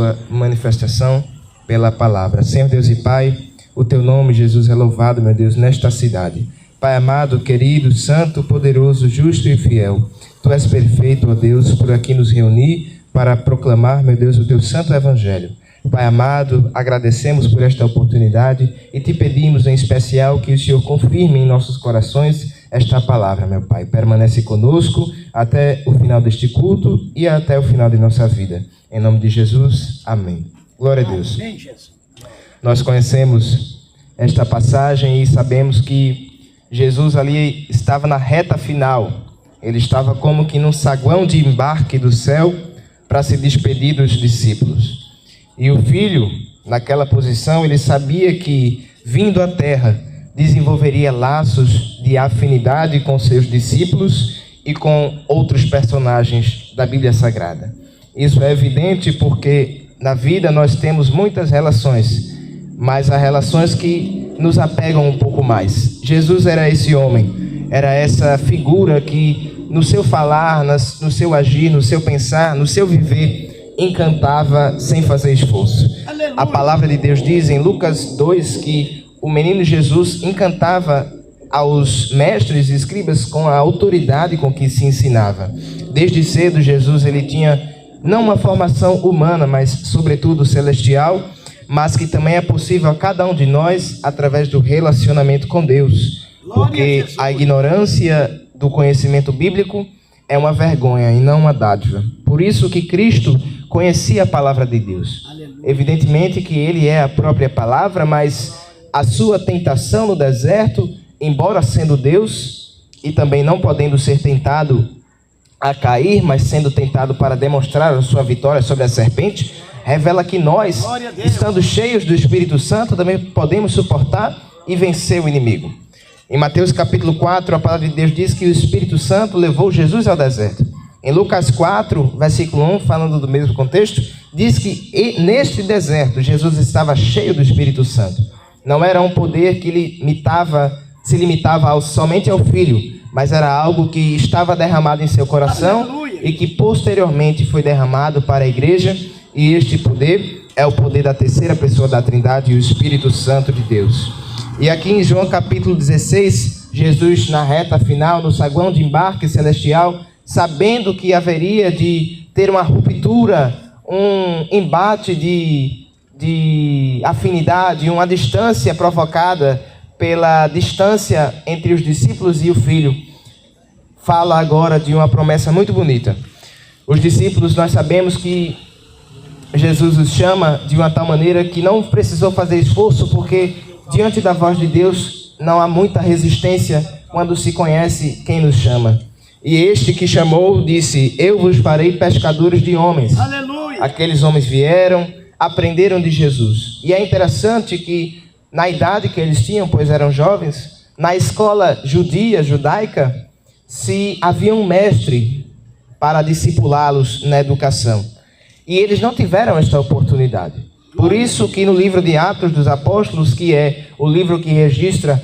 sua manifestação pela palavra. Senhor Deus e Pai, o teu nome, Jesus, é louvado, meu Deus, nesta cidade. Pai amado, querido, santo, poderoso, justo e fiel, tu és perfeito, ó Deus, por aqui nos reunir para proclamar, meu Deus, o teu santo evangelho. Pai amado, agradecemos por esta oportunidade e te pedimos em especial que o Senhor confirme em nossos corações esta palavra, meu Pai. Permanece conosco até o final deste culto e até o final de nossa vida. Em nome de Jesus, amém. Glória a Deus. Amém, Jesus. Nós conhecemos esta passagem e sabemos que Jesus ali estava na reta final. Ele estava como que num saguão de embarque do céu para se despedir dos discípulos. E o filho, naquela posição, ele sabia que, vindo à terra, desenvolveria laços de afinidade com seus discípulos e com outros personagens da Bíblia Sagrada. Isso é evidente porque na vida nós temos muitas relações, mas há relações que nos apegam um pouco mais. Jesus era esse homem, era essa figura que no seu falar, no seu agir, no seu pensar, no seu viver, encantava sem fazer esforço. Aleluia. A palavra de Deus diz em Lucas 2 que o menino Jesus encantava aos mestres e escribas com a autoridade com que se ensinava. Desde cedo Jesus ele tinha não uma formação humana, mas sobretudo celestial, mas que também é possível a cada um de nós através do relacionamento com Deus. Porque a ignorância do conhecimento bíblico é uma vergonha e não uma dádiva. Por isso que Cristo conhecia a palavra de Deus. Aleluia. Evidentemente que ele é a própria palavra, mas a sua tentação no deserto, embora sendo Deus e também não podendo ser tentado a cair, mas sendo tentado para demonstrar a sua vitória sobre a serpente, revela que nós, estando cheios do Espírito Santo, também podemos suportar e vencer o inimigo. Em Mateus capítulo 4, a palavra de Deus diz que o Espírito Santo levou Jesus ao deserto. Em Lucas 4, versículo 1, falando do mesmo contexto, diz que neste deserto Jesus estava cheio do Espírito Santo. Não era um poder que se limitava somente ao Filho, mas era algo que estava derramado em seu coração. Aleluia. E que posteriormente foi derramado para a igreja. E este poder é o poder da terceira pessoa da Trindade, o Espírito Santo de Deus. E aqui em João capítulo 16, Jesus na reta final, no saguão de embarque celestial, sabendo que haveria de ter uma ruptura, um embate de afinidade, uma distância provocada pela distância entre os discípulos e o Filho, fala agora de uma promessa muito bonita. Os discípulos, nós sabemos que Jesus os chama de uma tal maneira que não precisou fazer esforço, porque diante da voz de Deus não há muita resistência quando se conhece quem nos chama. E este que chamou disse: eu vos farei pescadores de homens. Aleluia. Aqueles homens vieram, aprenderam de Jesus. E é interessante que na idade que eles tinham, pois eram jovens, na escola judaica, se havia um mestre para discipulá-los na educação. E eles não tiveram esta oportunidade. Por isso que no livro de Atos dos Apóstolos, que é o livro que registra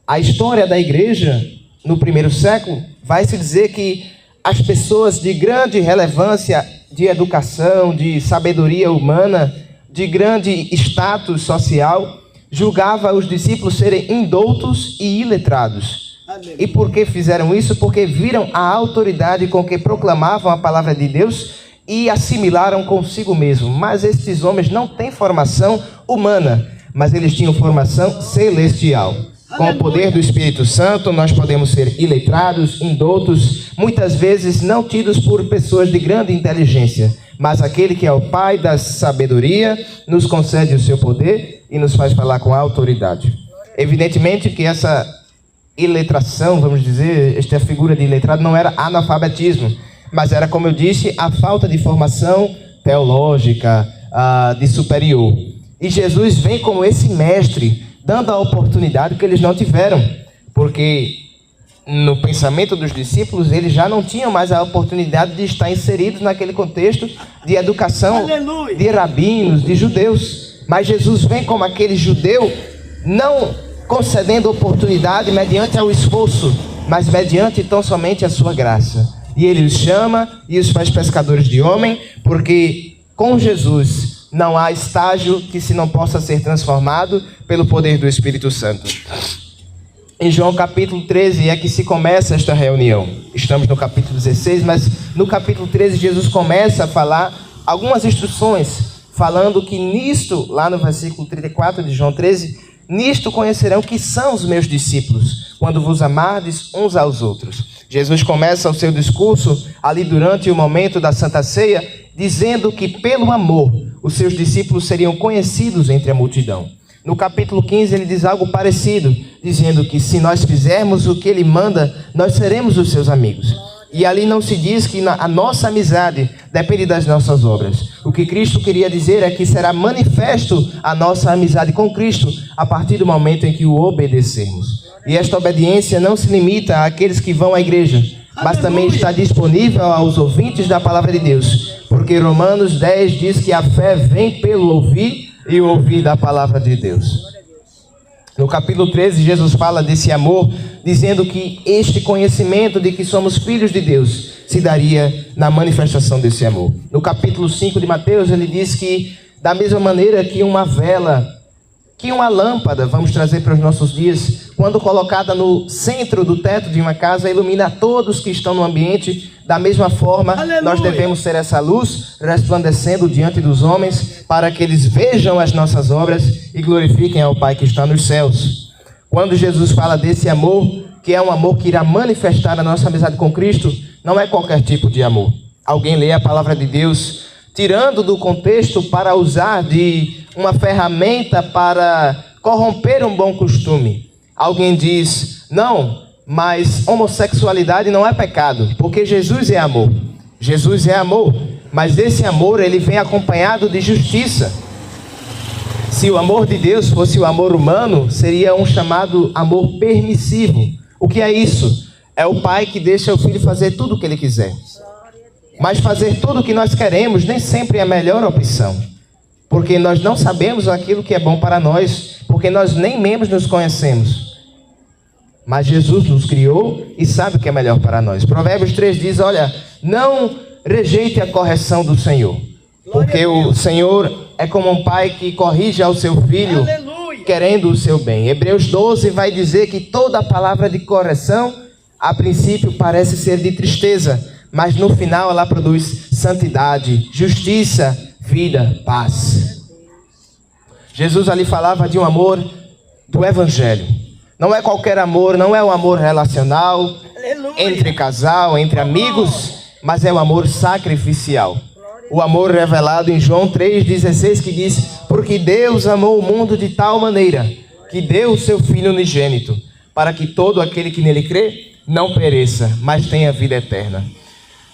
a história da igreja no primeiro século, vai se dizer que as pessoas de grande relevância de educação, de sabedoria humana, de grande status social, julgava os discípulos serem indoutos e iletrados. Aleluia. E por que fizeram isso? Porque viram a autoridade com que proclamavam a palavra de Deus e assimilaram consigo mesmo. Mas estes homens não têm formação humana, mas eles tinham formação celestial. Com o poder do Espírito Santo, nós podemos ser iletrados, indoutos, muitas vezes não tidos por pessoas de grande inteligência, mas aquele que é o Pai da sabedoria nos concede o seu poder e nos faz falar com autoridade. Evidentemente que essa iletração, vamos dizer, esta figura de iletrado não era analfabetismo, mas era, como eu disse, a falta de formação teológica, de superior. E Jesus vem como esse mestre, dando a oportunidade que eles não tiveram, porque no pensamento dos discípulos, eles já não tinham mais a oportunidade de estar inseridos naquele contexto de educação. Aleluia. De rabinos, de judeus. Mas Jesus vem como aquele judeu, não concedendo oportunidade mediante ao esforço, mas mediante tão somente a sua graça. E ele os chama e os faz pescadores de homem, porque com Jesus Não há estágio que se não possa ser transformado pelo poder do Espírito Santo. Em João capítulo 13 é que se começa esta reunião. Estamos no capítulo 16, mas no capítulo 13 Jesus começa a falar algumas instruções, falando que nisto, lá no versículo 34 de João 13, nisto conhecerão que são os meus discípulos, quando vos amardes uns aos outros. Jesus começa o seu discurso ali durante o momento da Santa Ceia, dizendo que pelo amor os seus discípulos seriam conhecidos entre a multidão. No capítulo 15 ele diz algo parecido, dizendo que se nós fizermos o que ele manda, nós seremos os seus amigos. E ali não se diz que a nossa amizade depende das nossas obras. O que Cristo queria dizer é que será manifesto a nossa amizade com Cristo a partir do momento em que o obedecermos. E esta obediência não se limita àqueles que vão à igreja, mas também está disponível aos ouvintes da palavra de Deus. Porque Romanos 10 diz que a fé vem pelo ouvir e o ouvir da palavra de Deus. No capítulo 13, Jesus fala desse amor, dizendo que este conhecimento de que somos filhos de Deus se daria na manifestação desse amor. No capítulo 5 de Mateus, ele diz que, da mesma maneira que uma vela, que uma lâmpada, vamos trazer para os nossos dias, quando colocada no centro do teto de uma casa, ilumina todos que estão no ambiente, da mesma forma, aleluia, nós devemos ser essa luz resplandecendo diante dos homens, para que eles vejam as nossas obras e glorifiquem ao Pai que está nos céus. Quando Jesus fala desse amor, que é um amor que irá manifestar a nossa amizade com Cristo, não é qualquer tipo de amor. Alguém lê a palavra de Deus, tirando do contexto para usar de uma ferramenta para corromper um bom costume. Alguém diz, não, mas homossexualidade não é pecado, porque Jesus é amor. Jesus é amor, mas esse amor ele vem acompanhado de justiça. Se o amor de Deus fosse o amor humano, seria um chamado amor permissivo. O que é isso? É o pai que deixa o filho fazer tudo o que ele quiser. Mas fazer tudo o que nós queremos nem sempre é a melhor opção. Porque nós não sabemos aquilo que é bom para nós, porque nós nem mesmos nos conhecemos. Mas Jesus nos criou e sabe o que é melhor para nós. Provérbios 3 diz, olha, não rejeite a correção do Senhor. Porque o Senhor é como um pai que corrige ao seu filho, aleluia, querendo o seu bem. Hebreus 12 vai dizer que toda palavra de correção, a princípio parece ser de tristeza, mas no final ela produz santidade, justiça, vida, paz. Jesus ali falava de um amor do Evangelho. Não é qualquer amor, não é um amor relacional, aleluia, entre casal, entre amigos, mas é um amor sacrificial. O amor revelado em João 3,16 que diz, porque Deus amou o mundo de tal maneira que deu o seu Filho unigênito, para que todo aquele que nele crê não pereça, mas tenha vida eterna.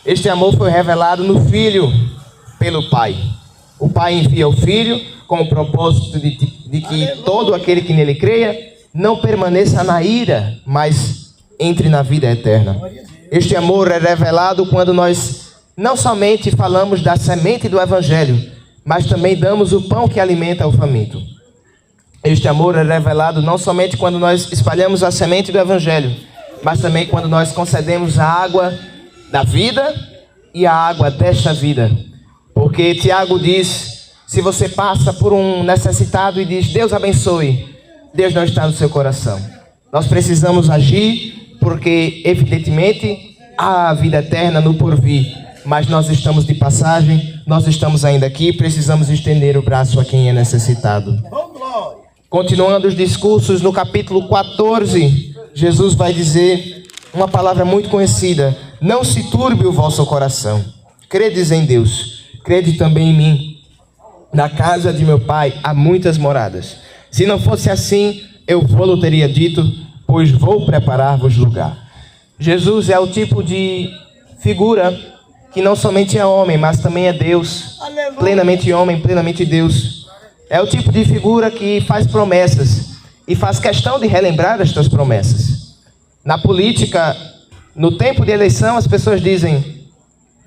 Este amor foi revelado no Filho pelo Pai. O Pai envia o Filho com o propósito de que todo aquele que nele creia não permaneça na ira, mas entre na vida eterna. Este amor é revelado quando nós não somente falamos da semente do Evangelho, mas também damos o pão que alimenta o faminto. Este amor é revelado não somente quando nós espalhamos a semente do Evangelho, mas também quando nós concedemos a água da vida e a água desta vida. Porque Tiago diz, se você passa por um necessitado e diz, Deus abençoe, Deus não está no seu coração. Nós precisamos agir, porque evidentemente há a vida eterna no porvir, mas nós estamos de passagem, nós estamos ainda aqui, precisamos estender o braço a quem é necessitado. Continuando os discursos, no capítulo 14, Jesus vai dizer uma palavra muito conhecida, não se turbe o vosso coração, credes em Deus, crede também em mim. Na casa de meu pai há muitas moradas. Se não fosse assim, eu vou-lo teria dito, pois vou preparar-vos lugar. Jesus é o tipo de figura que não somente é homem, mas também é Deus. Aleluia. Plenamente homem, plenamente Deus. É o tipo de figura que faz promessas e faz questão de relembrar estas promessas. Na política, no tempo de eleição, as pessoas dizem,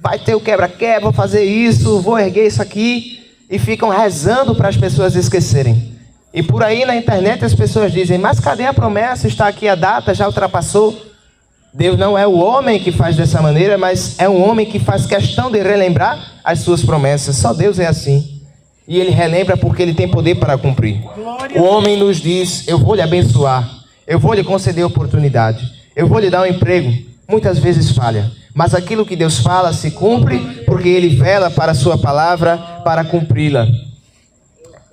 vai ter o quebra-quebra, vou fazer isso, vou erguer isso aqui, e ficam rezando para as pessoas esquecerem. E por aí na internet as pessoas dizem, mas cadê a promessa? Está aqui a data, já ultrapassou. Deus não é o homem que faz dessa maneira, mas é um homem que faz questão de relembrar as suas promessas. Só Deus é assim. E ele relembra porque ele tem poder para cumprir. O homem nos diz: eu vou lhe abençoar, eu vou lhe conceder oportunidade, eu vou lhe dar um emprego. Muitas vezes falha, mas aquilo que Deus fala se cumpre, porque ele vela para a sua palavra para cumpri-la.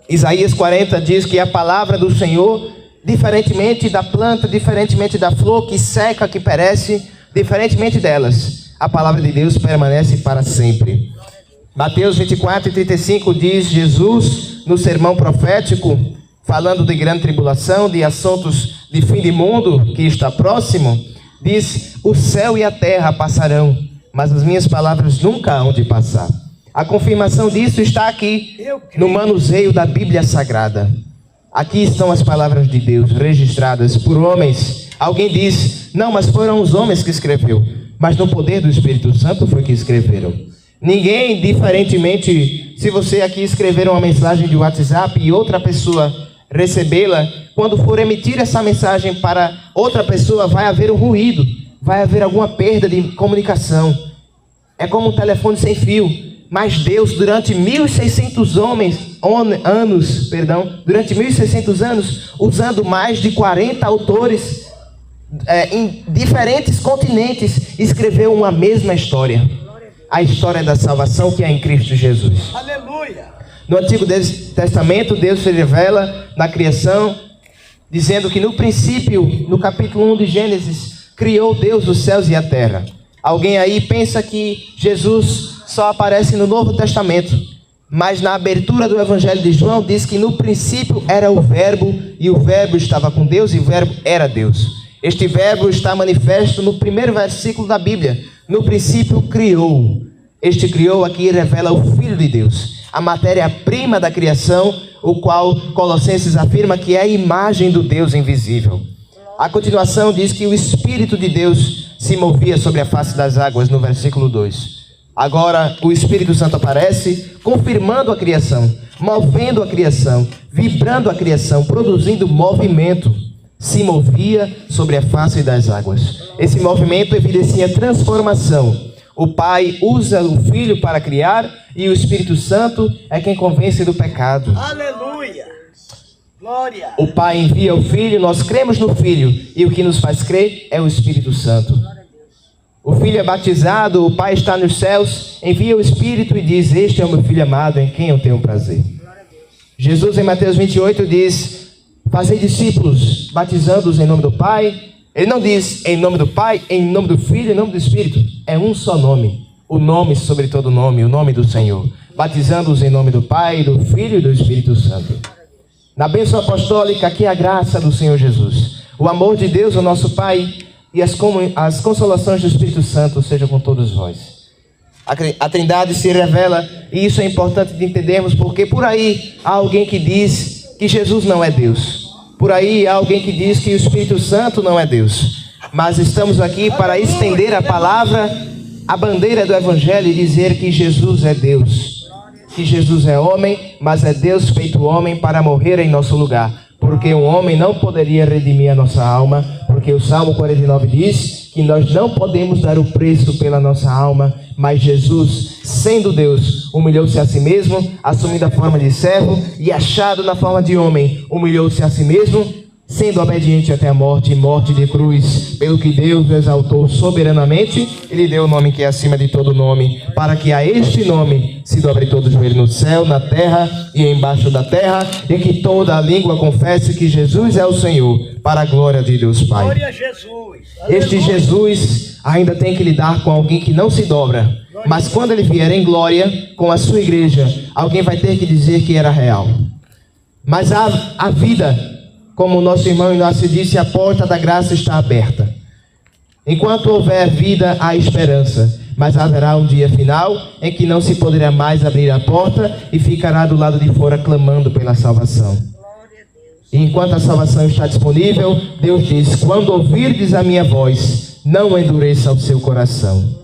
Isaías 40 diz que a palavra do Senhor, diferentemente da planta, diferentemente da flor que seca, que perece, diferentemente delas, a palavra de Deus permanece para sempre. Mateus 24:35 diz Jesus, no sermão profético, falando de grande tribulação, de assuntos de fim de mundo que está próximo, diz: o céu e a terra passarão, mas as minhas palavras nunca hão de passar. A confirmação disso está aqui, no manuseio da Bíblia Sagrada. Aqui estão as palavras de Deus, registradas por homens. Alguém diz: não, mas foram os homens que escreveu. Mas no poder do Espírito Santo foi que escreveram. Ninguém, diferentemente, se você aqui escrever uma mensagem de WhatsApp e outra pessoa recebê-la, quando for emitir essa mensagem para outra pessoa, vai haver um ruído, vai haver alguma perda de comunicação. É como um telefone sem fio. Mas Deus, durante 1.600 anos, usando mais de 40 autores em diferentes continentes, escreveu uma mesma história. A história da salvação que é em Cristo Jesus. Aleluia! No Antigo Testamento, Deus se revela na criação, dizendo que no princípio, no capítulo 1 de Gênesis, criou Deus os céus e a terra. Alguém aí pensa que Jesus só aparece no Novo Testamento, mas na abertura do Evangelho de João diz que no princípio era o Verbo, e o Verbo estava com Deus, e o Verbo era Deus. Este Verbo está manifesto no primeiro versículo da Bíblia. No princípio criou. Este criou aqui revela o Filho de Deus, a matéria-prima da criação, o qual Colossenses afirma que é a imagem do Deus invisível. A continuação diz que o Espírito de Deus se movia sobre a face das águas, no versículo 2. Agora o Espírito Santo aparece, confirmando a criação, movendo a criação, vibrando a criação, produzindo movimento. Se movia sobre a face das águas. Esse movimento evidencia transformação. O Pai usa o Filho para criar e o Espírito Santo é quem convence do pecado. Aleluia! Glória! O Pai envia o Filho, nós cremos no Filho e o que nos faz crer é o Espírito Santo. O Filho é batizado, o Pai está nos céus, envia o Espírito e diz: este é o meu Filho amado em quem eu tenho prazer. Jesus em Mateus 28 diz: fazei discípulos, batizando-os em nome do Pai. Ele não diz em nome do Pai, em nome do Filho, em nome do Espírito. É um só nome, o nome sobre todo nome, o nome do Senhor. Batizando-os em nome do Pai, do Filho e do Espírito Santo. Na bênção apostólica, aqui a graça do Senhor Jesus, o amor de Deus, o nosso Pai, e as consolações do Espírito Santo sejam com todos vós. A Trindade se revela, e isso é importante de entendermos, porque por aí há alguém que diz que Jesus não é Deus. Por aí há alguém que diz que o Espírito Santo não é Deus. Mas estamos aqui para estender a palavra, a bandeira do Evangelho e dizer que Jesus é Deus. Que Jesus é homem, mas é Deus feito homem para morrer em nosso lugar. Porque um homem não poderia redimir a nossa alma, porque o Salmo 49 diz que nós não podemos dar o preço pela nossa alma, mas Jesus, sendo Deus, humilhou-se a si mesmo, assumindo a forma de servo e achado na forma de homem, humilhou-se a si mesmo, sendo obediente até a morte, e morte de cruz, pelo que Deus o exaltou soberanamente e lhe deu o nome que é acima de todo nome, para que a este nome se dobre todo o joelho no céu, na terra e embaixo da terra, e que toda a língua confesse que Jesus é o Senhor, para a glória de Deus Pai. Glória a Jesus. Este Jesus ainda tem que lidar com alguém que não se dobra, mas quando ele vier em glória com a sua igreja, alguém vai ter que dizer que era real. Mas a vida, como o nosso irmão Inácio disse, a porta da graça está aberta. Enquanto houver vida, há esperança. Mas haverá um dia final em que não se poderá mais abrir a porta e ficará do lado de fora clamando pela salvação. E enquanto a salvação está disponível, Deus diz: quando ouvirdes a minha voz, não endureça o seu coração.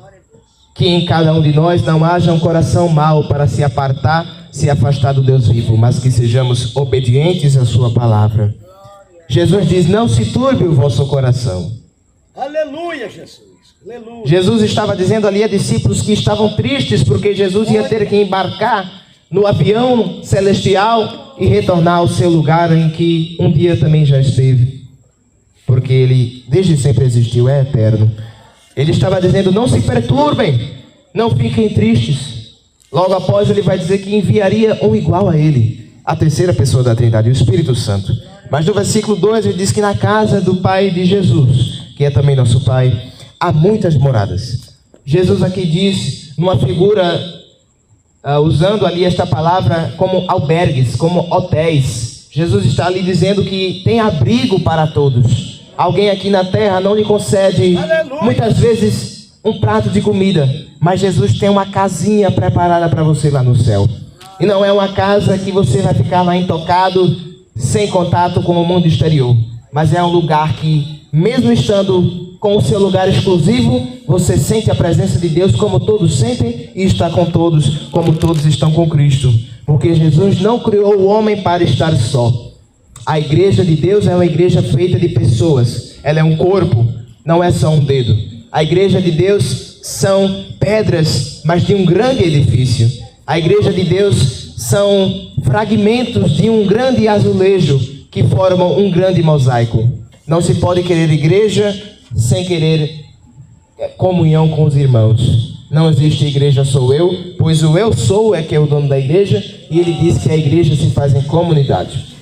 Que em cada um de nós não haja um coração mau para se apartar, se afastar do Deus vivo, mas que sejamos obedientes à sua palavra. Jesus diz: não se turbe o vosso coração. Aleluia, Jesus. Aleluia. Jesus estava dizendo ali a discípulos que estavam tristes porque Jesus ia ter que embarcar no avião celestial e retornar ao seu lugar em que um dia também já esteve. Porque ele desde sempre existiu, é eterno. Ele estava dizendo: não se perturbem, não fiquem tristes. Logo após ele vai dizer que enviaria um igual a ele, a terceira pessoa da Trindade, o Espírito Santo. Mas no versículo 2 ele diz que na casa do Pai de Jesus, que é também nosso Pai, há muitas moradas. Jesus aqui diz, numa figura, usando ali esta palavra como albergues, como hotéis. Jesus está ali dizendo que tem abrigo para todos. Alguém aqui na terra não lhe concede, muitas vezes, um prato de comida, mas Jesus tem uma casinha preparada para você lá no céu. E não é uma casa que você vai ficar lá intocado, sem contato com o mundo exterior, mas é um lugar que, mesmo estando com o seu lugar exclusivo, você sente a presença de Deus como todos sentem e está com todos como todos estão com Cristo. Porque Jesus não criou o homem para estar só. A igreja de Deus é uma igreja feita de pessoas. Ela é um corpo, não é só um dedo. A igreja de Deus são pedras, mas de um grande edifício. A igreja de Deus são fragmentos de um grande azulejo que formam um grande mosaico. Não se pode querer igreja sem querer comunhão com os irmãos. Não existe igreja sou eu, pois o eu sou é que é o dono da igreja, e ele diz que a igreja se faz em comunidade.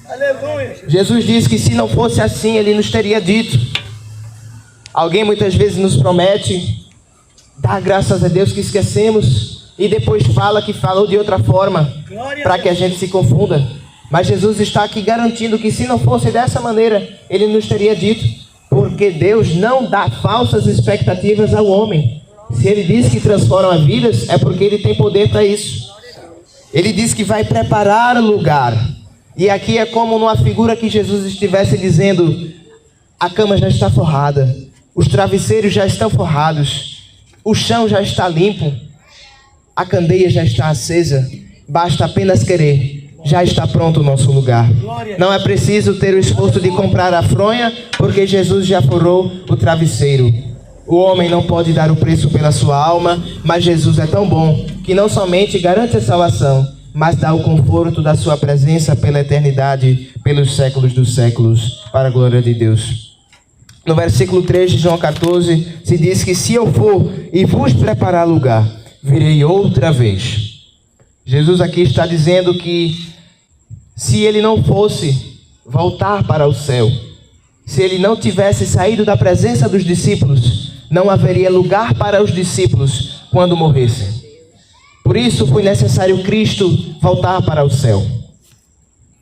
Aleluia. Jesus disse que se não fosse assim, ele nos teria dito. Alguém muitas vezes nos promete, dá graças a Deus que esquecemos, e depois fala que falou de outra forma, para que a gente se confunda. Mas Jesus está aqui garantindo que se não fosse dessa maneira, ele nos teria dito, porque Deus não dá falsas expectativas ao homem. Se ele diz que transforma vidas, é porque ele tem poder para isso. Ele diz que vai preparar o lugar. E aqui é como numa figura que Jesus estivesse dizendo: a cama já está forrada, os travesseiros já estão forrados, o chão já está limpo, a candeia já está acesa, basta apenas querer, já está pronto o nosso lugar. Não é preciso ter o esforço de comprar a fronha, porque Jesus já forrou o travesseiro. O homem não pode dar o preço pela sua alma, mas Jesus é tão bom que não somente garante a salvação, mas dá o conforto da sua presença pela eternidade, pelos séculos dos séculos, para a glória de Deus. No versículo 3 de João 14, se diz que se eu for e vos preparar lugar, virei outra vez. Jesus aqui está dizendo que se ele não fosse voltar para o céu, se ele não tivesse saído da presença dos discípulos, não haveria lugar para os discípulos quando morressem. Por isso foi necessário Cristo voltar para o céu.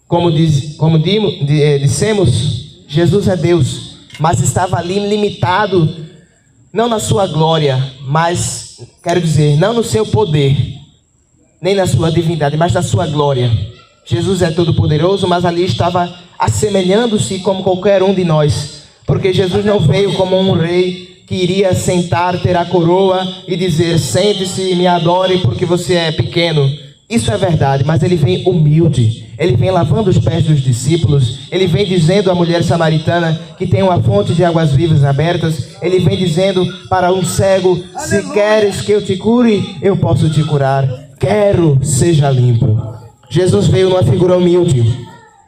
Como dissemos, Jesus é Deus, mas estava ali limitado, não na sua glória, mas, quero dizer, não no seu poder, nem na sua divindade, mas na sua glória. Jesus é todo poderoso, mas ali estava assemelhando-se como qualquer um de nós, porque Jesus não veio como um rei que iria sentar, ter a coroa e dizer: sente-se e me adore porque você é pequeno. Isso é verdade, mas ele vem humilde, ele vem lavando os pés dos discípulos, ele vem dizendo à mulher samaritana que tem uma fonte de águas vivas abertas, ele vem dizendo para um cego: se queres que eu te cure, eu posso te curar, quero, seja limpo. Jesus veio numa figura humilde,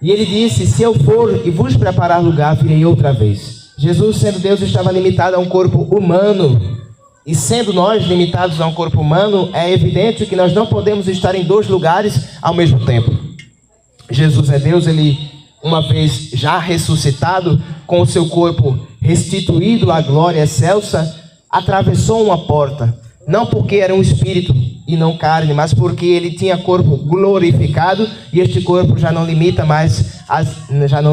e ele disse: se eu for e vos preparar lugar, virei outra vez. Jesus, sendo Deus, estava limitado a um corpo humano. E sendo nós limitados a um corpo humano, é evidente que nós não podemos estar em dois lugares ao mesmo tempo. Jesus é Deus, ele, uma vez já ressuscitado, com o seu corpo restituído à glória excelsa, atravessou uma porta. Não porque era um espírito e não carne, mas porque ele tinha corpo glorificado, e este corpo já não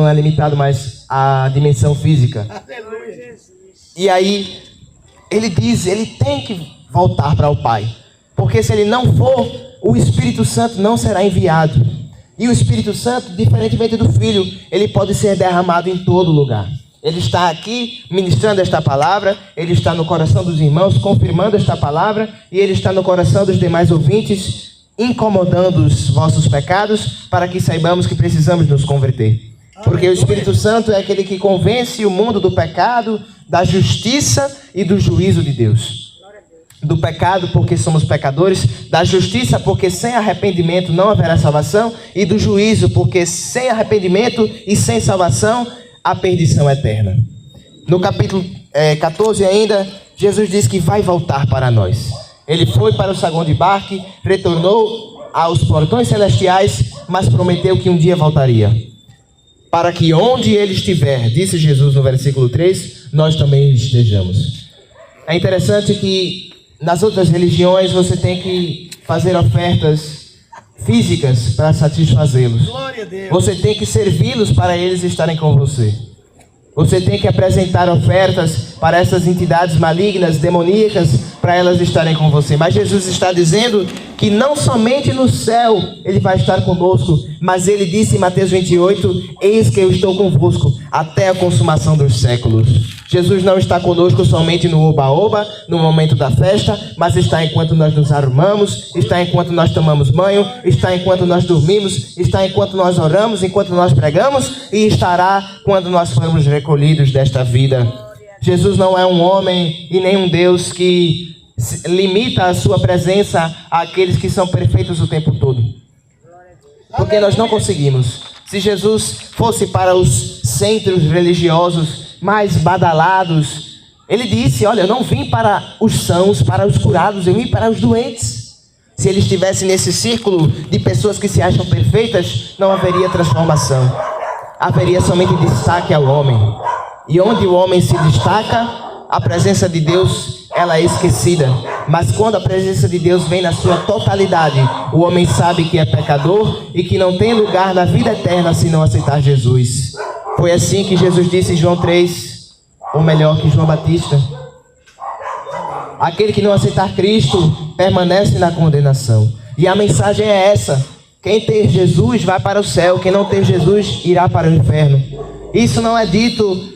é limitado mais à dimensão física. E aí ele diz, ele tem que voltar para o Pai, porque se ele não for, o Espírito Santo não será enviado. E o Espírito Santo, diferentemente do Filho, ele pode ser derramado em todo lugar. Ele está aqui ministrando esta palavra, ele está no coração dos irmãos, confirmando esta palavra, e ele está no coração dos demais ouvintes, incomodando os vossos pecados, para que saibamos que precisamos nos converter. Porque o Espírito Santo é aquele que convence o mundo do pecado, da justiça e do juízo de Deus. do pecado, porque somos pecadores, da justiça, porque sem arrependimento não haverá salvação, e do juízo, porque sem arrependimento e sem salvação, a perdição eterna. No capítulo 14 ainda, Jesus diz que vai voltar para nós. Ele foi para o saguão de Embarque, retornou aos portões celestiais, mas prometeu que um dia voltaria. Para que onde ele estiver, disse Jesus no versículo 3, nós também estejamos. É interessante que nas outras religiões você tem que fazer ofertas físicas para satisfazê-los. Glória a Deus. Você tem que servi-los para eles estarem com você. Você tem que apresentar ofertas para essas entidades malignas, demoníacas, para elas estarem com você. Mas Jesus está dizendo que não somente no céu Ele vai estar conosco, mas Ele disse em Mateus 28, eis que eu estou convosco até a consumação dos séculos. Jesus não está conosco somente no oba-oba, no momento da festa, mas está enquanto nós nos arrumamos, está enquanto nós tomamos banho, está enquanto nós dormimos, está enquanto nós oramos, enquanto nós pregamos, e estará quando nós formos recolhidos desta vida. Jesus não é um homem e nem um Deus que limita a sua presença àqueles que são perfeitos o tempo todo. Porque nós não conseguimos. Se Jesus fosse para os centros religiosos mais badalados, Ele disse, olha, eu não vim para os sãos, para os curados, eu vim para os doentes. Se Ele estivesse nesse círculo de pessoas que se acham perfeitas, não haveria transformação. Haveria somente destaque ao homem. E onde o homem se destaca, a presença de Deus, ela é esquecida. Mas quando a presença de Deus vem na sua totalidade, o homem sabe que é pecador e que não tem lugar na vida eterna se não aceitar Jesus. Foi assim que Jesus disse em João 3, ou melhor, que João Batista. Aquele que não aceitar Cristo permanece na condenação. E a mensagem é essa: quem tem Jesus vai para o céu, quem não tem Jesus irá para o inferno. Isso não é dito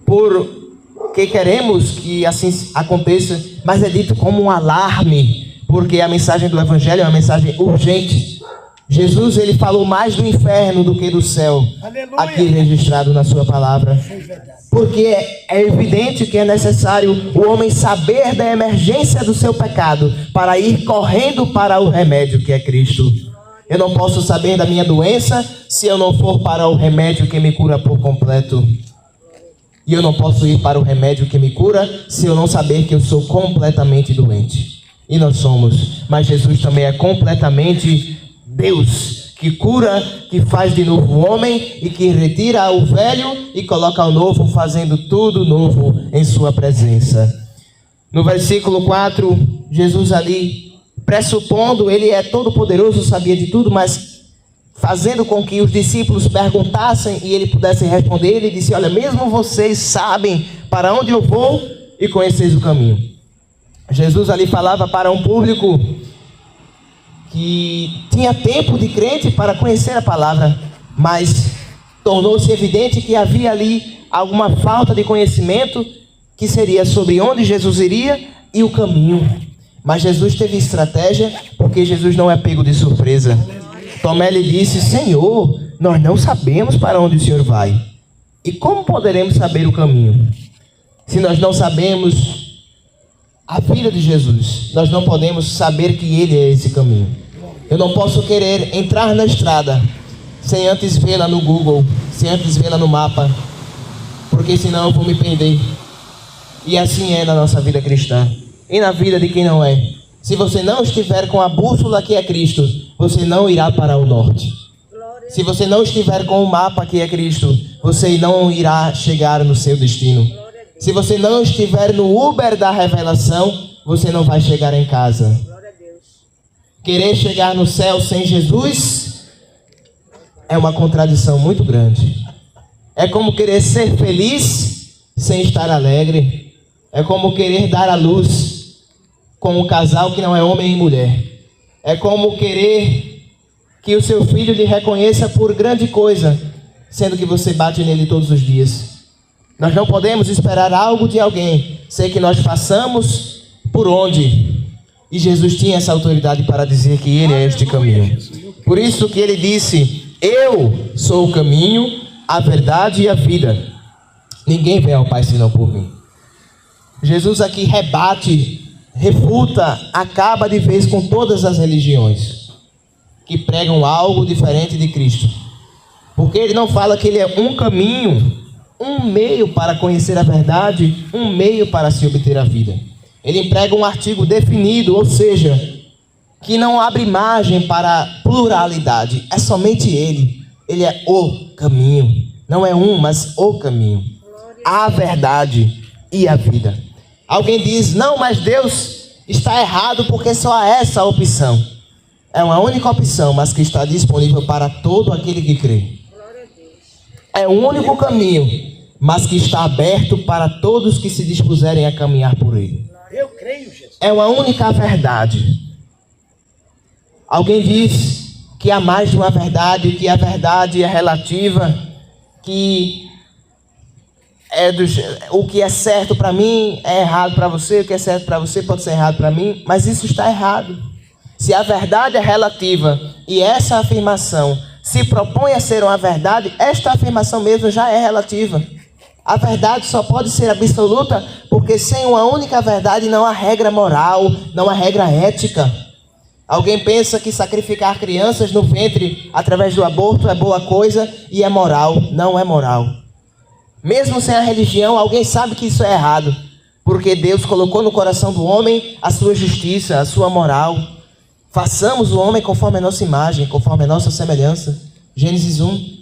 porque queremos que assim aconteça, mas é dito como um alarme, porque a mensagem do Evangelho é uma mensagem urgente. Jesus, ele falou mais do inferno do que do céu. Aleluia. Aqui registrado na sua palavra. Porque é evidente que é necessário o homem saber da emergência do seu pecado para ir correndo para o remédio que é Cristo. Eu não posso saber da minha doença se eu não for para o remédio que me cura por completo. E eu não posso ir para o remédio que me cura se eu não saber que eu sou completamente doente. E nós somos. Mas Jesus também é completamente Deus, que cura, que faz de novo o homem e que retira o velho e coloca o novo, fazendo tudo novo em sua presença. No versículo 4, Jesus ali, pressupondo, ele é todo poderoso, sabia de tudo, mas fazendo com que os discípulos perguntassem e ele pudesse responder, ele disse, olha, mesmo vocês sabem para onde eu vou e conheceis o caminho. Jesus ali falava para um público que tinha tempo de crente para conhecer a palavra, mas tornou-se evidente que havia ali alguma falta de conhecimento, que seria sobre onde Jesus iria e o caminho. Mas Jesus teve estratégia, porque Jesus não é pego de surpresa. Tomé lhe disse, Senhor, nós não sabemos para onde o Senhor vai. E como poderemos saber o caminho? Se nós não sabemos a vida de Jesus, nós não podemos saber que Ele é esse caminho. Eu não posso querer entrar na estrada sem antes vê-la no Google, sem antes vê-la no mapa, porque senão eu vou me perder. E assim é na nossa vida cristã e na vida de quem não é. Se você não estiver com a bússola que é Cristo, você não irá para o norte. Se você não estiver com o mapa que é Cristo, você não irá chegar no seu destino. Se você não estiver no Uber da revelação, você não vai chegar em casa. Querer chegar no céu sem Jesus é uma contradição muito grande. É como querer ser feliz sem estar alegre. É como querer dar à luz com um casal que não é homem e mulher. É como querer que o seu filho lhe reconheça por grande coisa, sendo que você bate nele todos os dias. Nós não podemos esperar algo de alguém, sem que nós façamos por onde. E Jesus tinha essa autoridade para dizer que Ele é este caminho. Por isso que Ele disse, eu sou o caminho, a verdade e a vida. Ninguém vem ao Pai senão por mim. Jesus aqui rebate refuta, acaba de vez com todas as religiões que pregam algo diferente de Cristo. Porque ele não fala que ele é um caminho, um meio para conhecer a verdade, um meio para se obter a vida. Ele emprega um artigo definido, ou seja, que não abre margem para pluralidade. É somente ele. Ele é o caminho. Não é um, mas o caminho. A verdade e a vida. Alguém diz, não, mas Deus está errado porque só há essa opção. É uma única opção, mas que está disponível para todo aquele que crê. É o único caminho, mas que está aberto para todos que se dispuserem a caminhar por ele. Eu creio, Jesus. É uma única verdade. Alguém diz que há mais de uma verdade, que a verdade é relativa, que o que é certo para mim é errado para você, o que é certo para você pode ser errado para mim, mas isso está errado. Se a verdade é relativa e essa afirmação se propõe a ser uma verdade, esta afirmação mesmo já é relativa. A verdade só pode ser absoluta porque sem uma única verdade não há regra moral, não há regra ética. Alguém pensa que sacrificar crianças no ventre através do aborto é boa coisa e é moral. Não é moral. Mesmo sem a religião, alguém sabe que isso é errado, porque Deus colocou no coração do homem a sua justiça, a sua moral. Façamos o homem conforme a nossa imagem, conforme a nossa semelhança. Gênesis 1.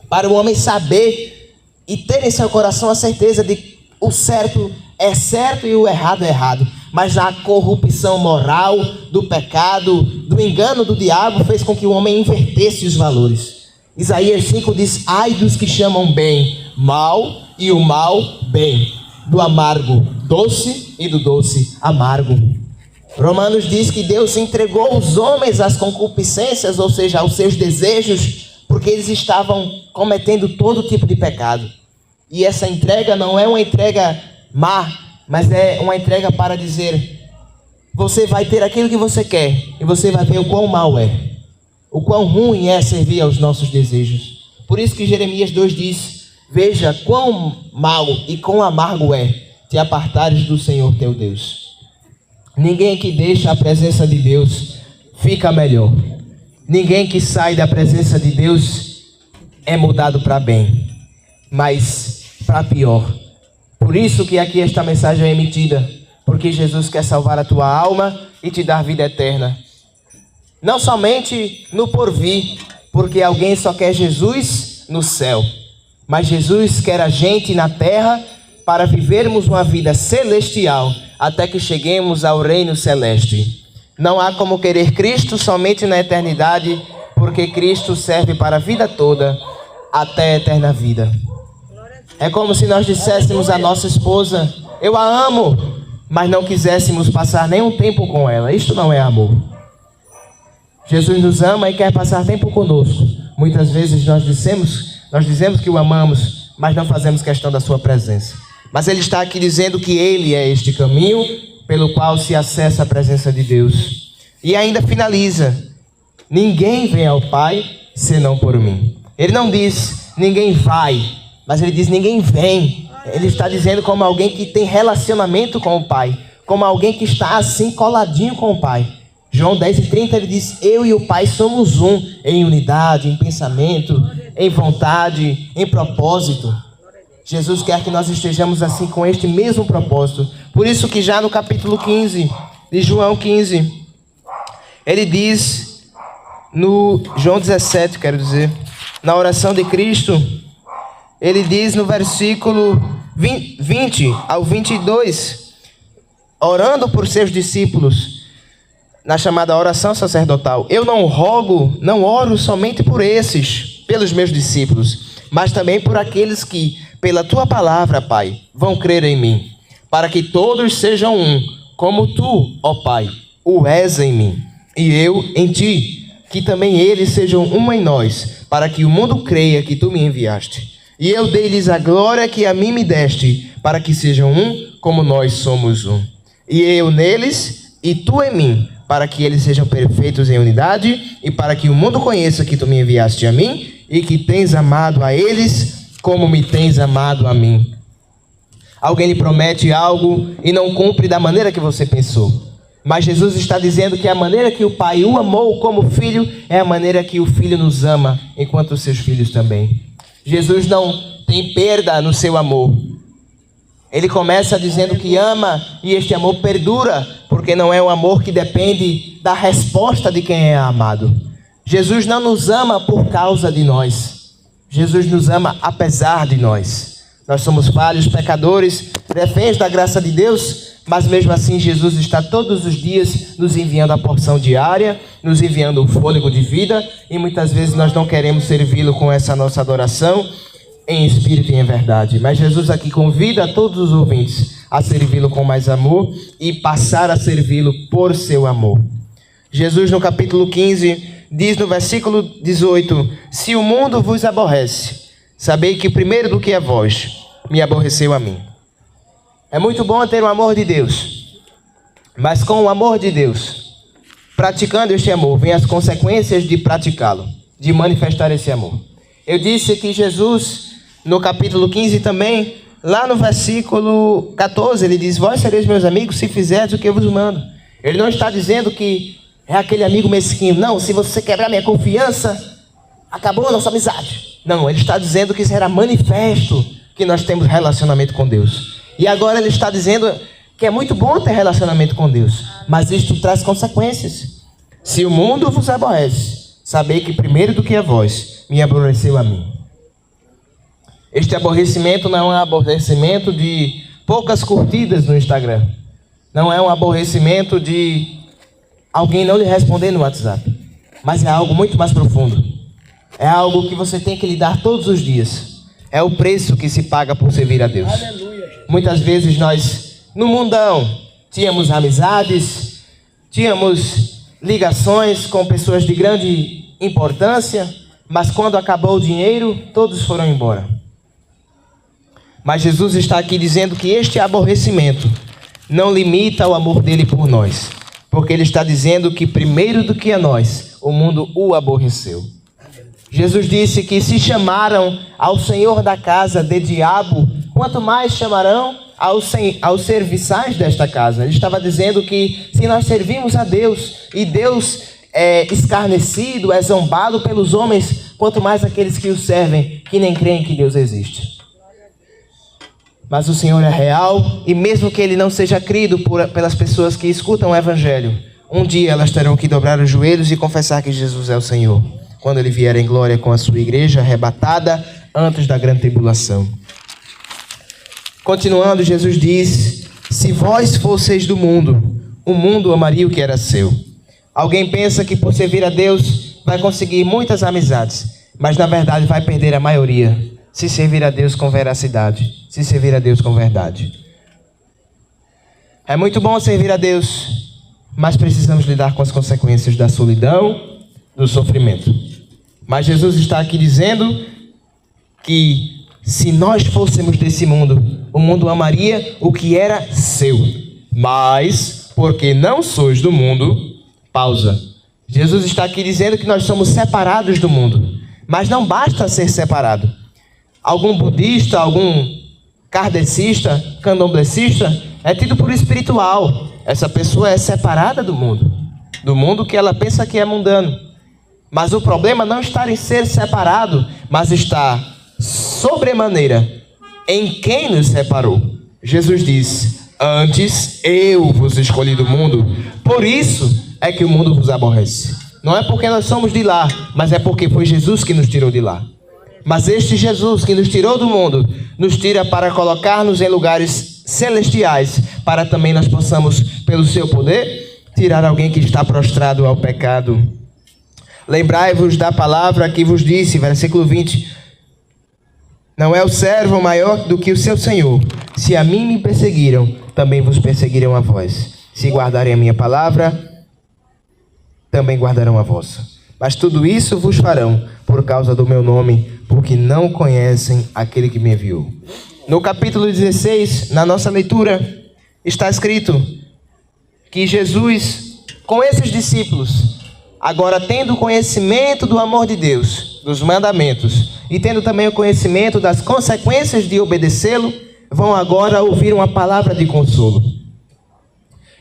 Para o homem saber e ter em seu coração a certeza de que o certo é certo e o errado é errado. Mas a corrupção moral do pecado, do engano do diabo, fez com que o homem invertesse os valores. Isaías 5 diz, ai dos que chamam bem mal e o mal bem, do amargo doce e do doce amargo. Romanos diz que Deus entregou os homens às concupiscências, ou seja, aos seus desejos, porque eles estavam cometendo todo tipo de pecado. E essa entrega não é uma entrega má, mas é uma entrega para dizer, você vai ter aquilo que você quer, e você vai ver o quão mal é, o quão ruim é servir aos nossos desejos. Por isso que Jeremias 2 diz, veja quão mal e quão amargo é te apartares do Senhor teu Deus. Ninguém que deixa a presença de Deus fica melhor. Ninguém que sai da presença de Deus é mudado para bem, mas para pior. Por isso que aqui esta mensagem é emitida, porque Jesus quer salvar a tua alma e te dar vida eterna. Não somente no porvir, porque alguém só quer Jesus no céu, mas Jesus quer a gente na terra para vivermos uma vida celestial até que cheguemos ao reino celeste. Não há como querer Cristo somente na eternidade, porque Cristo serve para a vida toda, até a eterna vida. É como se nós disséssemos à nossa esposa, eu a amo, mas não quiséssemos passar nenhum tempo com ela. Isto não é amor. Jesus nos ama e quer passar tempo conosco. Muitas vezes nós dizemos que o amamos, mas não fazemos questão da sua presença. Mas ele está aqui dizendo que ele é este caminho pelo qual se acessa a presença de Deus. E ainda finaliza, ninguém vem ao Pai senão por mim. Ele não diz, ninguém vai, mas ele diz, ninguém vem. Ele está dizendo como alguém que tem relacionamento com o Pai, como alguém que está assim coladinho com o Pai. João 10:30 ele diz, eu e o Pai somos um, em unidade, em pensamento, em vontade, em propósito. Jesus quer que nós estejamos assim com este mesmo propósito. Por isso que já no capítulo 15, de João 15, ele diz, no João 17, quero dizer, na oração de Cristo, ele diz no versículo 20 ao 22, orando por seus discípulos, na chamada oração sacerdotal, eu não oro somente por esses, pelos meus discípulos, mas também por aqueles que, pela tua palavra, Pai, vão crer em mim, para que todos sejam um, como tu, ó Pai, o és em mim, e eu em ti, que também eles sejam um em nós, para que o mundo creia que tu me enviaste. E eu dei-lhes a glória que a mim me deste, para que sejam um, como nós somos um. E eu neles, e tu em mim, para que eles sejam perfeitos em unidade, e para que o mundo conheça que tu me enviaste a mim, e que tens amado a eles, como me tens amado a mim. Alguém lhe promete algo e não cumpre da maneira que você pensou. Mas Jesus está dizendo que a maneira que o Pai o amou como filho é a maneira que o Filho nos ama, enquanto os seus filhos também. Jesus não tem perda no seu amor. Ele começa dizendo que ama e este amor perdura, porque não é um amor que depende da resposta de quem é amado. Jesus não nos ama por causa de nós. Jesus nos ama apesar de nós. Nós somos falhos, pecadores, reféns da graça de Deus, mas mesmo assim Jesus está todos os dias nos enviando a porção diária, nos enviando o fôlego de vida, e muitas vezes nós não queremos servi-lo com essa nossa adoração em espírito e em verdade. Mas Jesus aqui convida a todos os ouvintes a servi-lo com mais amor e passar a servi-lo por seu amor. Jesus no capítulo 15 diz no versículo 18: se o mundo vos aborrece, sabei que primeiro do que a vós me aborreceu a mim. É muito bom ter o amor de Deus, mas com o amor de Deus, praticando este amor, vem as consequências de praticá-lo, de manifestar esse amor. Eu disse que Jesus, no capítulo 15 também, lá no versículo 14, ele diz: vós sereis meus amigos se fizerdes o que eu vos mando. Ele não está dizendo que é aquele amigo mesquinho. Não, se você quebrar minha confiança, acabou a nossa amizade. Não, ele está dizendo que será manifesto que nós temos relacionamento com Deus. E agora ele está dizendo que é muito bom ter relacionamento com Deus, mas isto traz consequências. Se o mundo vos aborrece, sabei que primeiro do que a vós me aborreceu a mim. Este aborrecimento não é um aborrecimento de poucas curtidas no Instagram. Não é um aborrecimento de alguém não lhe responder no WhatsApp. Mas é algo muito mais profundo. É algo que você tem que lidar todos os dias. É o preço que se paga por servir a Deus. Aleluia. Muitas vezes nós, no mundão, tínhamos amizades, tínhamos ligações com pessoas de grande importância, mas quando acabou o dinheiro, todos foram embora. Mas Jesus está aqui dizendo que este aborrecimento não limita o amor dele por nós, porque ele está dizendo que primeiro do que a nós, o mundo o aborreceu. Jesus disse que se chamaram ao Senhor da casa de diabo, quanto mais chamarão aos serviçais desta casa. Ele estava dizendo que se nós servimos a Deus e Deus é escarnecido, é zombado pelos homens, quanto mais aqueles que o servem, que nem creem que Deus existe. Mas o Senhor é real, e mesmo que ele não seja crido pelas pessoas que escutam o Evangelho, um dia elas terão que dobrar os joelhos e confessar que Jesus é o Senhor, quando ele vier em glória com a sua igreja arrebatada antes da grande tribulação. Continuando, Jesus diz: se vós fosseis do mundo, o mundo amaria o que era seu. Alguém pensa que por servir a Deus vai conseguir muitas amizades, mas na verdade vai perder a maioria, se servir a Deus com veracidade, se servir a Deus com verdade. É muito bom servir a Deus, mas precisamos lidar com as consequências da solidão, do sofrimento. Mas Jesus está aqui dizendo que se nós fôssemos desse mundo, o mundo amaria o que era seu. Mas, porque não sois do mundo, pausa. Jesus está aqui dizendo que nós somos separados do mundo. Mas não basta ser separado. Algum budista, algum kardecista, candomblessista, é tido por espiritual. Essa pessoa é separada do mundo que ela pensa que é mundano. Mas o problema não está em ser separado, mas está sobremaneira em quem nos separou. Jesus diz: antes eu vos escolhi do mundo, por isso é que o mundo vos aborrece. Não é porque nós somos de lá, mas é porque foi Jesus que nos tirou de lá. Mas este Jesus que nos tirou do mundo, nos tira para colocar-nos em lugares celestiais, para também nós possamos, pelo seu poder, tirar alguém que está prostrado ao pecado. Lembrai-vos da palavra que vos disse, versículo 20. Não é o servo maior do que o seu senhor. Se a mim me perseguiram, também vos perseguirão a vós. Se guardarem a minha palavra, também guardarão a vossa. Mas tudo isso vos farão por causa do meu nome, porque não conhecem aquele que me enviou. No capítulo 16, na nossa leitura, está escrito que Jesus, com esses discípulos, agora tendo conhecimento do amor de Deus, dos mandamentos, e tendo também o conhecimento das consequências de obedecê-lo, vão agora ouvir uma palavra de consolo.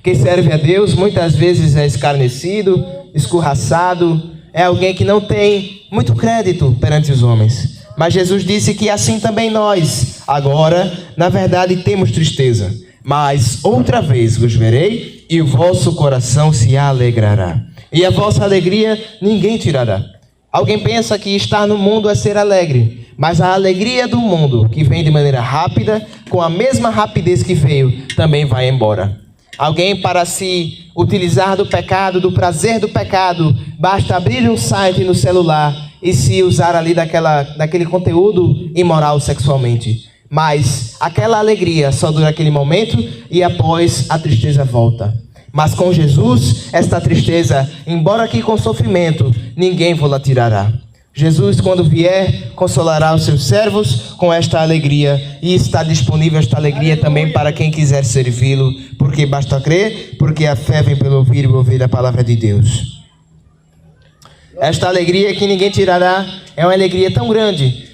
Quem serve a Deus muitas vezes é escarnecido, escorraçado, é alguém que não tem muito crédito perante os homens. Mas Jesus disse que assim também nós, agora, na verdade, temos tristeza. Mas outra vez vos verei e o vosso coração se alegrará. E a vossa alegria ninguém tirará. Alguém pensa que estar no mundo é ser alegre, mas a alegria do mundo, que vem de maneira rápida, com a mesma rapidez que veio, também vai embora. Alguém, para se utilizar do pecado, do prazer do pecado, basta abrir um site no celular e se usar ali daquele conteúdo imoral sexualmente. Mas aquela alegria só dura aquele momento e após a tristeza volta. Mas com Jesus, esta tristeza, embora aqui com sofrimento, ninguém vos tirará. Jesus, quando vier, consolará os seus servos com esta alegria, e está disponível esta alegria também para quem quiser servi-lo, porque basta crer, porque a fé vem pelo ouvir e ouvir a palavra de Deus. Esta alegria que ninguém tirará é uma alegria tão grande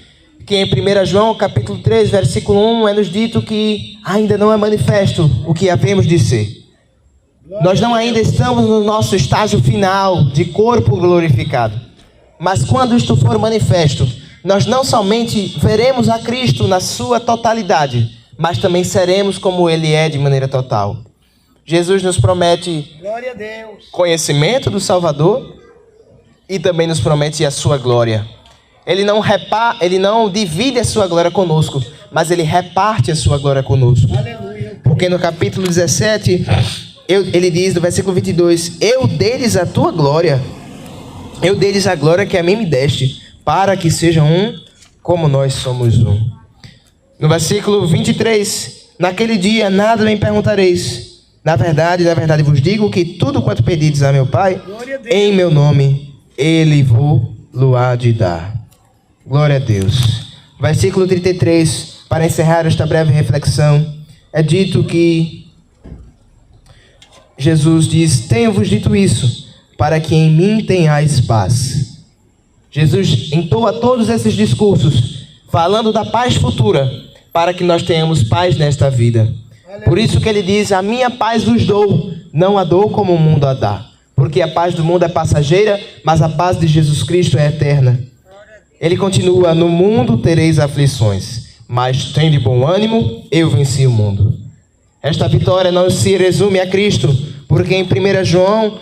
que em 1 João capítulo 3, versículo 1 é nos dito que ainda não é manifesto o que havemos de ser. Nós não ainda estamos no nosso estágio final de corpo glorificado. Mas quando isto for manifesto, nós não somente veremos a Cristo na sua totalidade, mas também seremos como Ele é de maneira total. Jesus nos promete Glória a Deus. Conhecimento do Salvador e também nos promete a sua glória. Ele não divide a sua glória conosco, mas Ele reparte a sua glória conosco. Aleluia. Porque no capítulo 17, ele diz no versículo 22, eu deles a tua glória. Eu deles a glória que a mim me deste, para que sejam um, como nós somos um. No versículo 23, naquele dia nada me perguntareis. Na verdade vos digo que tudo quanto pedides a meu Pai, em meu nome, Ele vou-lo-á de dar. Glória a Deus. Versículo 33, para encerrar esta breve reflexão, é dito que Jesus diz, tenho-vos dito isso, para que em mim tenhais paz. Jesus entoa todos esses discursos, falando da paz futura, para que nós tenhamos paz nesta vida. Por isso que ele diz, a minha paz vos dou, não a dou como o mundo a dá. Porque a paz do mundo é passageira, mas a paz de Jesus Cristo é eterna. Ele continua, no mundo tereis aflições, mas tende bom ânimo, eu venci o mundo. Esta vitória não se resume a Cristo, porque em 1 João,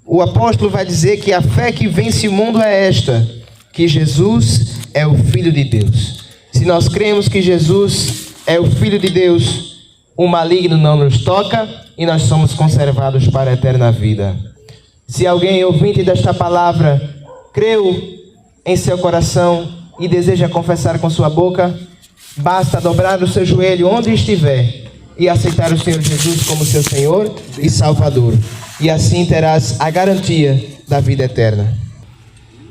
o apóstolo vai dizer que a fé que vence o mundo é esta, que Jesus é o Filho de Deus. Se nós cremos que Jesus é o Filho de Deus, o maligno não nos toca e nós somos conservados para a eterna vida. Se alguém ouvinte desta palavra creu em seu coração e deseja confessar com sua boca, basta dobrar o seu joelho onde estiver e aceitar o Senhor Jesus como seu Senhor e Salvador. E assim terás a garantia da vida eterna.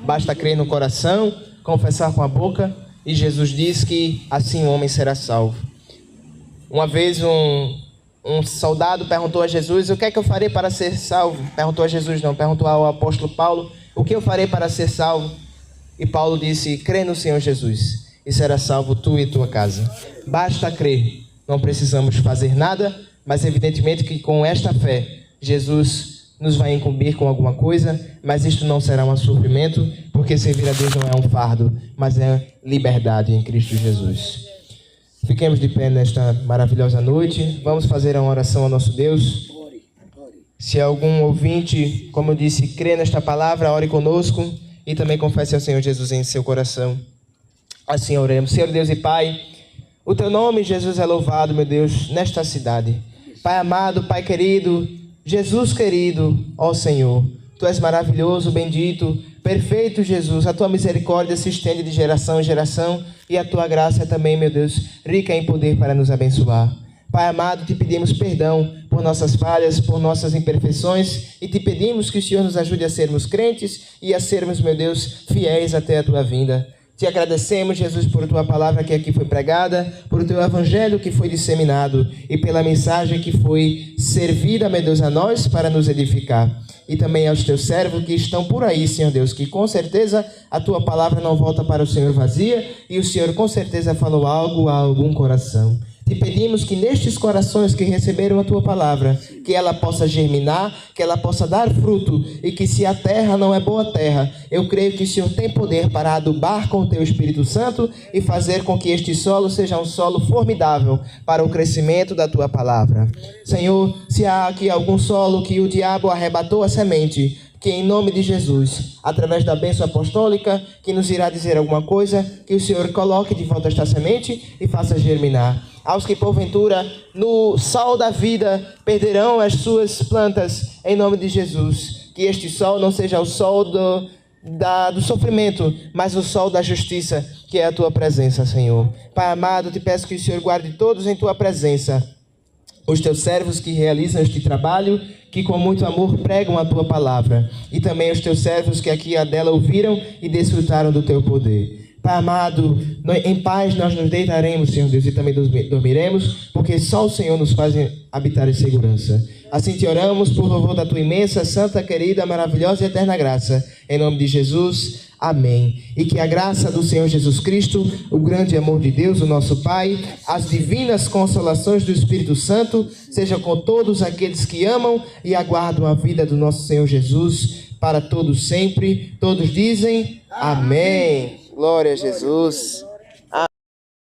Basta crer no coração, confessar com a boca, e Jesus diz que assim o homem será salvo. Uma vez um soldado perguntou a Jesus, o que é que eu farei para ser salvo? Perguntou ao apóstolo Paulo, o que eu farei para ser salvo? E Paulo disse, crê no Senhor Jesus, e será salvo tu e tua casa. Basta crer, não precisamos fazer nada, mas evidentemente que com esta fé, Jesus nos vai incumbir com alguma coisa, mas isto não será um sofrimento, porque servir a Deus não é um fardo, mas é liberdade em Cristo Jesus. Fiquemos de pé nesta maravilhosa noite, vamos fazer uma oração ao nosso Deus. Se algum ouvinte, como eu disse, crê nesta palavra, ore conosco e também confesse ao Senhor Jesus em seu coração. Assim oremos. Senhor Deus e Pai, o teu nome, Jesus, é louvado, meu Deus, nesta cidade. Pai amado, Pai querido, Jesus querido, ó Senhor, Tu és maravilhoso, bendito, perfeito Jesus, a Tua misericórdia se estende de geração em geração e a Tua graça também, meu Deus, rica em poder para nos abençoar. Pai amado, Te pedimos perdão por nossas falhas, por nossas imperfeições e Te pedimos que o Senhor nos ajude a sermos crentes e a sermos, meu Deus, fiéis até a Tua vinda. Te agradecemos, Jesus, por Tua palavra que aqui foi pregada, por Teu evangelho que foi disseminado e pela mensagem que foi servida, meu Deus, a nós para nos edificar. E também aos Teus servos que estão por aí, Senhor Deus, que com certeza a Tua palavra não volta para o Senhor vazia e o Senhor com certeza falou algo a algum coração. Te Te pedimos que nestes corações que receberam a Tua palavra, que ela possa germinar, que ela possa dar fruto, e que se a terra não é boa terra, eu creio que o Senhor tem poder para adubar com o Teu Espírito Santo e fazer com que este solo seja um solo formidável para o crescimento da Tua palavra. Senhor, se há aqui algum solo que o diabo arrebatou a semente, que em nome de Jesus, através da bênção apostólica, que nos irá dizer alguma coisa, que o Senhor coloque de volta esta semente e faça germinar. Aos que porventura no sol da vida perderão as suas plantas, em nome de Jesus, que este sol não seja o sol do sofrimento, mas o sol da justiça, que é a Tua presença, Senhor. Pai amado, te peço que o Senhor guarde todos em Tua presença, os Teus servos que realizam este trabalho, que com muito amor pregam a Tua palavra, e também os Teus servos que aqui a dela ouviram e desfrutaram do Teu poder. Pai amado, em paz nós nos deitaremos, Senhor Deus, e também dormiremos, porque só o Senhor nos faz habitar em segurança. Assim te oramos por louvor da Tua imensa, santa, querida, maravilhosa e eterna graça. Em nome de Jesus, amém. E que a graça do Senhor Jesus Cristo, o grande amor de Deus, o nosso Pai, as divinas consolações do Espírito Santo, sejam com todos aqueles que amam e aguardam a vida do nosso Senhor Jesus para todos sempre. Todos dizem amém. Glória a Jesus.